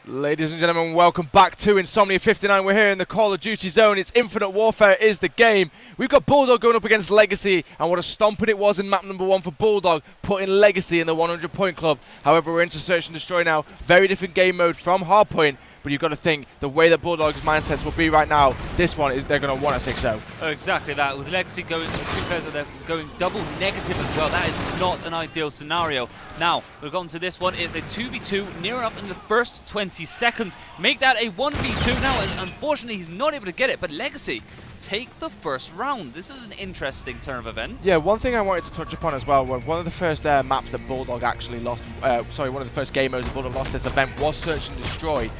Ladies and gentlemen, welcome back to Insomnia 59. We're here in the Call of Duty zone. It's Infinite Warfare is the game. We've got Bulldog going up against Legacy, and what a stomping it was in map number 1 for Bulldog, putting Legacy in the 100-point club. However, we're into Search and Destroy now. Very different game mode from Hardpoint, but you've got to think the way that Bulldog's mindsets will be right now, this one is they're going to want a 6-0. Oh, exactly that. With Legacy going to 2 players, they're going double negative as well. That is not an ideal scenario. Now, we've gone to this one. It's a 2v2, near enough in the first 20 seconds. Make that a 1v2 now, and unfortunately, he's not able to get it. But Legacy take the first round. This is an interesting turn of events. Yeah, one thing I wanted to touch upon as well, one of the first maps that Bulldog actually lost, sorry, one of the first game modes that Bulldog lost this event was Search and Destroy.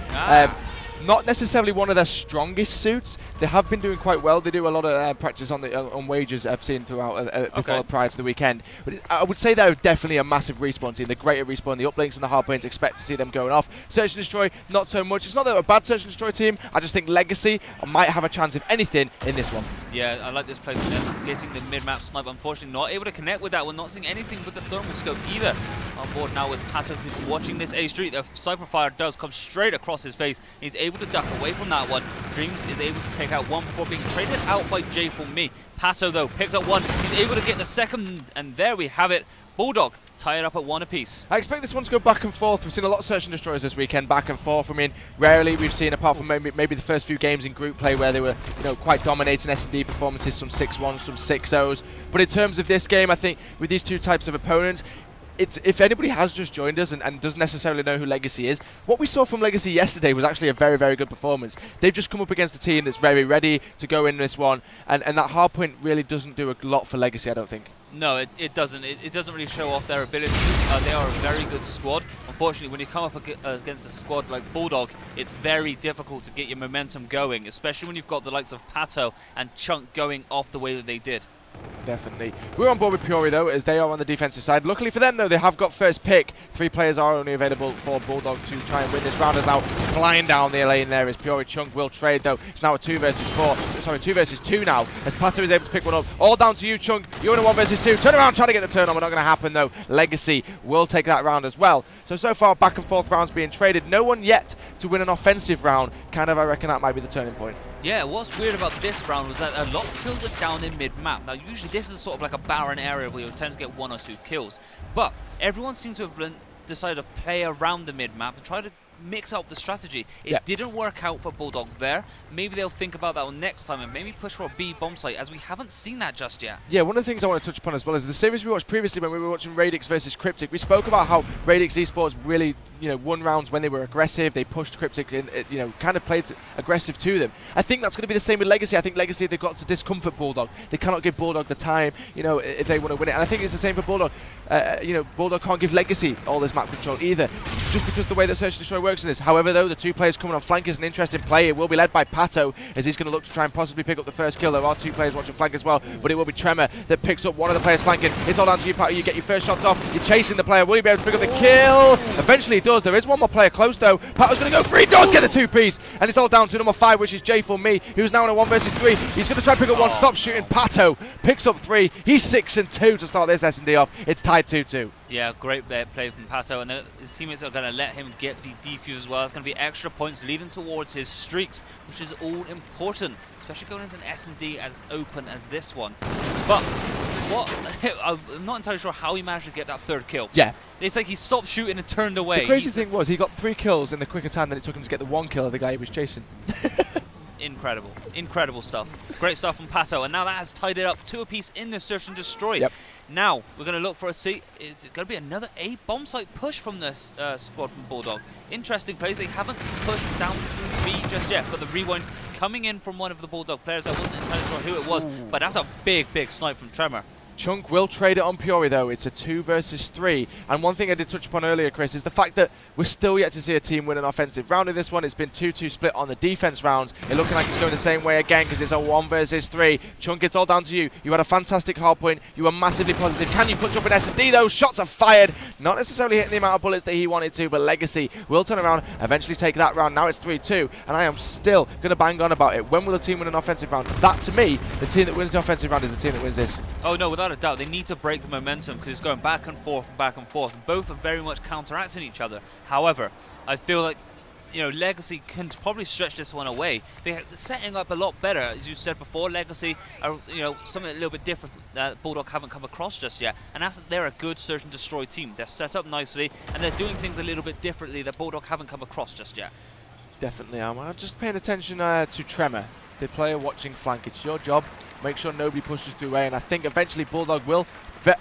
Not necessarily one of their strongest suits. They have been doing quite well. They do a lot of practice on wages I've seen throughout prior to the weekend. But I would say they're definitely a massive respawn team. They're great at respawn. The uplinks and the hardpoints expect to see them going off. Search and Destroy, not so much. It's not that they're a bad Search and Destroy team. I just think Legacy might have a chance, if anything, in this one. Yeah, I like this play from them, getting the mid-map snipe. Unfortunately, not able to connect with that. We're not seeing anything with the thermal scope either. On board now with Pato, who's watching this A Street. The sniper fire does come straight across his face. He's able to duck away from that one. Dreams is able to take out one before being traded out by Jay for me. Pato, though, picks up one. He's able to get the second, and there we have it. Bulldog tied up at 1 apiece. I expect this one to go back and forth. We've seen a lot of Search and Destroyers this weekend, back and forth. I mean, rarely we've seen, apart from maybe the first few games in group play where they were, quite dominating S&D performances, some 6-1s, some 6-0s. But in terms of this game, I think with these two types of opponents, if anybody has just joined us and doesn't necessarily know who Legacy is, what we saw from Legacy yesterday was actually a very, very good performance. They've just come up against a team that's very ready to go in this one, and that hardpoint really doesn't do a lot for Legacy, I don't think. No, it doesn't. It doesn't really show off their abilities. They are a very good squad. Unfortunately, when you come up against a squad like Bulldog, it's very difficult to get your momentum going, especially when you've got the likes of Pato and Chunk going off the way that they did. Definitely. We're on board with Puri, though, as they are on the defensive side. Luckily for them, though, they have got first pick. 3 players are only available for Bulldog to try and win this round. As out flying down the lane there is Puri. Chunk will trade, though. It's now a 2 versus 2 now, as Pato is able to pick one up. All down to you, Chunk. You're in a 1 versus 2. Turn around, trying to get the turn on, but not going to happen, though. Legacy will take that round as well. So far, back and forth rounds being traded. No one yet to win an offensive round. I reckon that might be the turning point. Yeah, what's weird about this round was that a lot of kills were down in mid-map. Now, usually this is sort of like a barren area where you tend to get 1 or 2 kills. But everyone seems to have decided to play around the mid-map and try to mix up the strategy. It didn't work out for Bulldog there. Maybe they'll think about that one next time and maybe push for a B bomb site, as we haven't seen that just yet. Yeah, one of the things I want to touch upon as well is the series we watched previously when we were watching Radix versus Cryptic. We spoke about how Radix esports really, won rounds when they were aggressive. They pushed Cryptic in, kind of played aggressive to them. I think that's going to be the same with Legacy. I think Legacy, they've got to discomfort Bulldog. They cannot give Bulldog the time, if they want to win it. And I think it's the same for Bulldog. Bulldog can't give Legacy all this map control either, just because the way that Search and Destroy works in this. However, though, the 2 players coming on flank is an interesting play. It will be led by Pato, as he's going to look to try and possibly pick up the first kill. There are 2 players watching flank as well, but it will be Tremor that picks up one of the players flanking. It's all down to you, Pato. You get your first shots off. You're chasing the player. Will you be able to pick up the kill? Eventually he does. There is one more player close, though. Pato's going to go free. He does get the 2-piece, and it's all down to number 5, which is Jay for me, who's now in a 1 versus 3. He's going to try and pick up one. Stop shooting. Pato picks up 3. He's 6 and 2 to start this S&D off. It's tied 2-2. Yeah, great play from Pato, and his teammates are going to let him get the defuse as well. It's going to be extra points leading towards his streaks, which is all important, especially going into an S&D as open as this one. But I'm not entirely sure how he managed to get that 3rd kill. Yeah. It's like he stopped shooting and turned away. The crazy thing was he got 3 kills in the quicker time than it took him to get the 1 kill of the guy he was chasing. Incredible stuff. Great stuff from Pato, and now that has tied it up 2 apiece in the Search and Destroy. Yep. Now we're going to look for a C. Is it going to be another A bomb site push from this squad from Bulldog? Interesting plays. They haven't pushed down to B just yet, but the rewind coming in from one of the Bulldog players. I wasn't entirely sure who it was, but that's a big snipe from Tremor. Chunk will trade it on Puri though. It's a 2 versus 3. And one thing I did touch upon earlier, Chris, is the fact that we're still yet to see a team win an offensive round in this one. It's been 2-2 split on the defense rounds. It's looking like it's going the same way again because it's a 1 versus 3. Chunk, it's all down to you. You had a fantastic hard point. You were massively positive. Can you clutch up an S&D though? Shots are fired. Not necessarily hitting the amount of bullets that he wanted to, but Legacy will turn around, eventually take that round. Now it's 3-2, and I am still going to bang on about it. When will a team win an offensive round? That, to me, the team that wins the offensive round is the team that wins this. Oh no, without a doubt. They need to break the momentum because it's going back and forth and back and forth. Both are very much counteracting each other. However, I feel like Legacy can probably stretch this one away. They're setting up a lot better, as you said before. Legacy are, something a little bit different that Bulldog haven't come across just yet. And that's that they're a good search and destroy team. They're set up nicely, and they're doing things a little bit differently that Bulldog haven't come across just yet. Definitely am. I'm just paying attention to Tremor, the player watching flank. It's your job. Make sure nobody pushes through A, and I think eventually Bulldog will,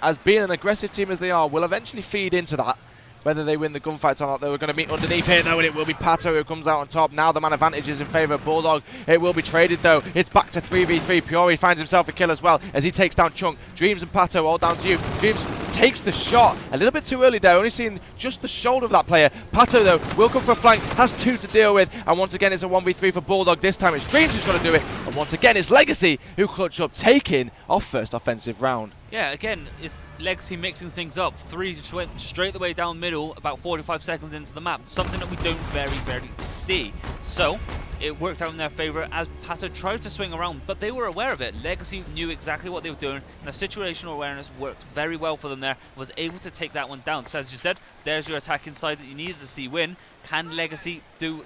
as being an aggressive team as they are, will eventually feed into that. Whether they win the gunfights or not, they were going to meet underneath here, though, and it will be Pato who comes out on top. Now the man advantage is in favour of Bulldog. It will be traded, though. It's back to 3v3. Puri finds himself a kill as well as he takes down Chunk. Dreams and Pato all down to you. Dreams takes the shot a little bit too early there, only seeing just the shoulder of that player. Pato, though, will come for a flank, has 2 to deal with, and once again it's a 1v3 for Bulldog. This time it's Dreams who's got to do it, and once again it's Legacy who clutch up, taking our first offensive round. Yeah, again, it's Legacy mixing things up. 3 just went straight the way down middle, about 45 seconds into the map. Something that we don't very rarely see. So, it worked out in their favour as Pato tried to swing around, but they were aware of it. Legacy knew exactly what they were doing, and the situational awareness worked very well for them there, was able to take that one down. So, as you said, there's your attack inside that you needed to see win. Can Legacy do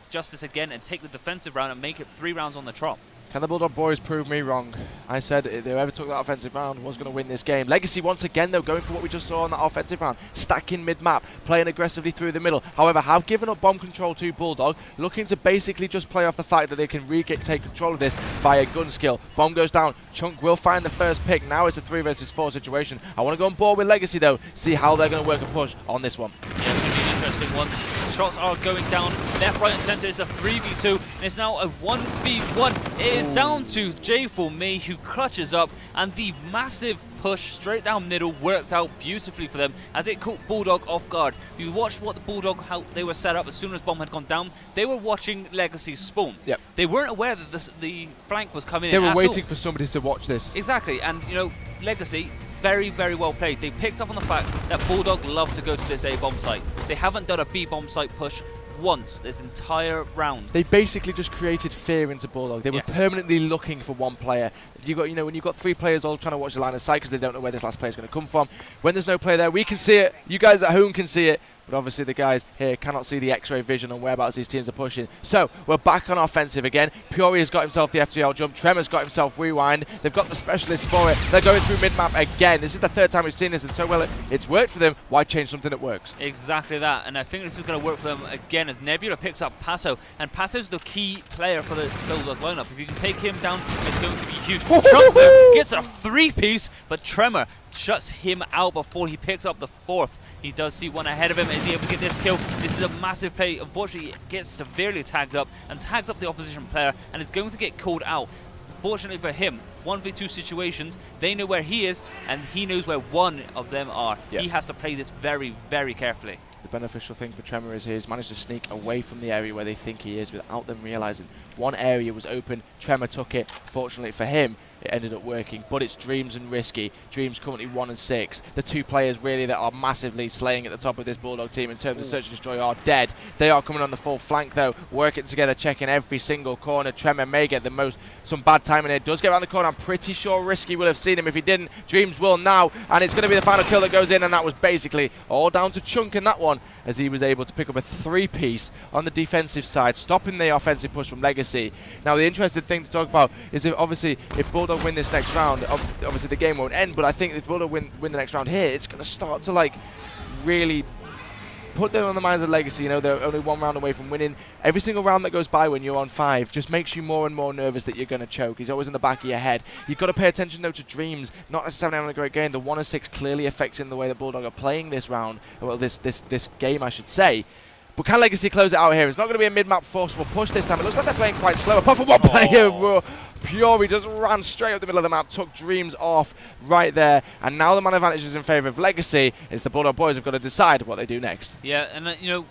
justice again and take the defensive round and make it 3 rounds on the trot? Can the Bulldog boys prove me wrong? I said whoever took that offensive round was going to win this game. Legacy once again, though, going for what we just saw on that offensive round. Stacking mid-map, playing aggressively through the middle. However, have given up bomb control to Bulldog, looking to basically just play off the fact that they can take control of this via gun skill. Bomb goes down. Chunk will find the first pick. Now it's a 3 versus 4 situation. I want to go on board with Legacy, though, see how they're going to work a push on this one. Yeah, it's going to be an interesting one. Shots are going down left, right and centre. It's a 3v2 and it's now a 1v1. It is down to J4Me who clutches up, and the massive push straight down middle worked out beautifully for them as it caught Bulldog off guard. You watched what the Bulldog, how they were set up as soon as bomb had gone down. They were watching Legacy spawn. Yep. They weren't aware that the flank was coming in. They were waiting for somebody to watch this. Exactly, and Legacy, very, very well played. They picked up on the fact that Bulldog love to go to this A bomb site. They haven't done a B bomb site push once this entire round. They basically just created fear into Bulldog. They were permanently looking for one player. You got, when you've got 3 players all trying to watch the line of sight because they don't know where this last player is going to come from. When there's no player there, we can see it. You guys at home can see it. But obviously the guys here cannot see the X-ray vision on whereabouts these teams are pushing. So we're back on offensive again. Puri has got himself the FTL jump. Tremor's got himself rewind. They've got the specialists for it. They're going through mid-map again. This is the 3rd time we've seen this, and so well it's worked for them. Why change something that works? Exactly that, and I think this is going to work for them again as Nebula picks up Pato, and Pato's the key player for this Bulldog lineup. If you can take him down, it's going to be huge. Trump gets a 3-piece, but Tremor shuts him out before he picks up the 4th. He does see one ahead of him. Is he able to get this kill? This is a massive play. Unfortunately, it gets severely tagged up and tags up the opposition player, and it's going to get called out. Fortunately for him, 1v2 situations, they know where he is, and he knows where one of them are. Yep. He has to play this very, very carefully. The beneficial thing for Tremor is he's managed to sneak away from the area where they think he is without them realizing. One area was open, Tremor took it. Fortunately for him, it ended up working, but it's Dreams and Risky. Dreams currently 1 and 6. The 2 players really that are massively slaying at the top of this Bulldog team in terms of search and destroy are dead. They are coming on the full flank though, working together, checking every single corner. Tremor may get some bad timing here. Does get around the corner. I'm pretty sure Risky will have seen him. If he didn't, Dreams will now, and it's going to be the final kill that goes in, and that was basically all down to Chunk in that one, as he was able to pick up a 3-piece on the defensive side, stopping the offensive push from Legacy. Now, the interesting thing to talk about is if Bulldog win this next round, obviously the game won't end, but I think if Bulldog win the next round here, it's going to start to really put them on the minds of Legacy. They're only 1 round away from winning. Every single round that goes by when you're on 5 just makes you more and more nervous that you're going to choke. He's always in the back of your head. You've got to pay attention, though, to Dreams. Not necessarily having a great game. The 1 and 6 clearly affecting the way that Bulldog are playing this round. Well, this game, I should say. But can Legacy close it out here? It's not going to be a mid-map forceful push this time. It looks like they're playing quite slow. Apart from one player Puri just ran straight up the middle of the map, took Dreams off right there, and now the man advantage is in favor of Legacy. It's the Bulldog boys have got to decide what they do next. Yeah, and you know,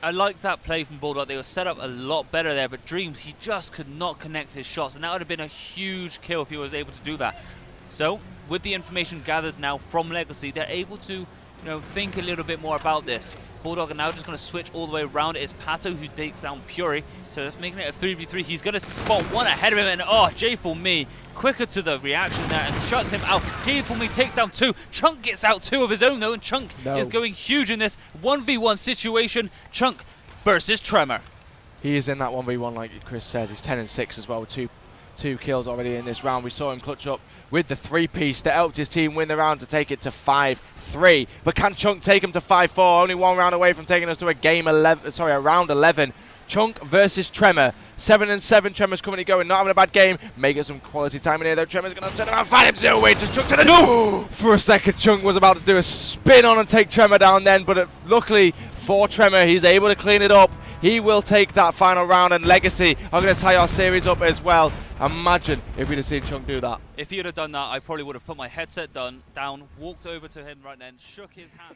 I like that play from Bulldog. They were set up a lot better there, but Dreams, he just could not connect his shots, and that would have been a huge kill if he was able to do that. So, with the information gathered now from Legacy, they're able to, you know, think a little bit more about this. Bulldog are now just going to switch all the way around. It's Pato who takes down Puri, so that's making it a 3v3. He's going to spot one ahead of him, and oh, J4Me, quicker to the reaction there and shuts him out. J4Me takes down 2. Chunk gets out 2 of his own though, and Chunk is going huge in this 1v1 situation. Chunk versus Tremor. He is in that 1v1 like Chris said. He's 10 and 6 as well, with two kills already in this round. We saw him clutch up with the 3-piece that helped his team win the round to take it to 5-3. But can Chunk take him to 5-4? Only one round away from taking us to a round 11. Chunk versus Tremor. 7 and 7. Tremor's currently going, not having a bad game. May get some quality time in here though. Tremor's going to turn around, fight him 0 away. Just Chunk to the no! For a second, Chunk was about to do a spin on and take Tremor down then, but luckily for Tremor, he's able to clean it up. He will take that final round, and Legacy are going to tie our series up as well. Imagine if we'd have seen Chunk do that. If he would have done that, I probably would have put my headset down, walked over to him right then, shook his hand.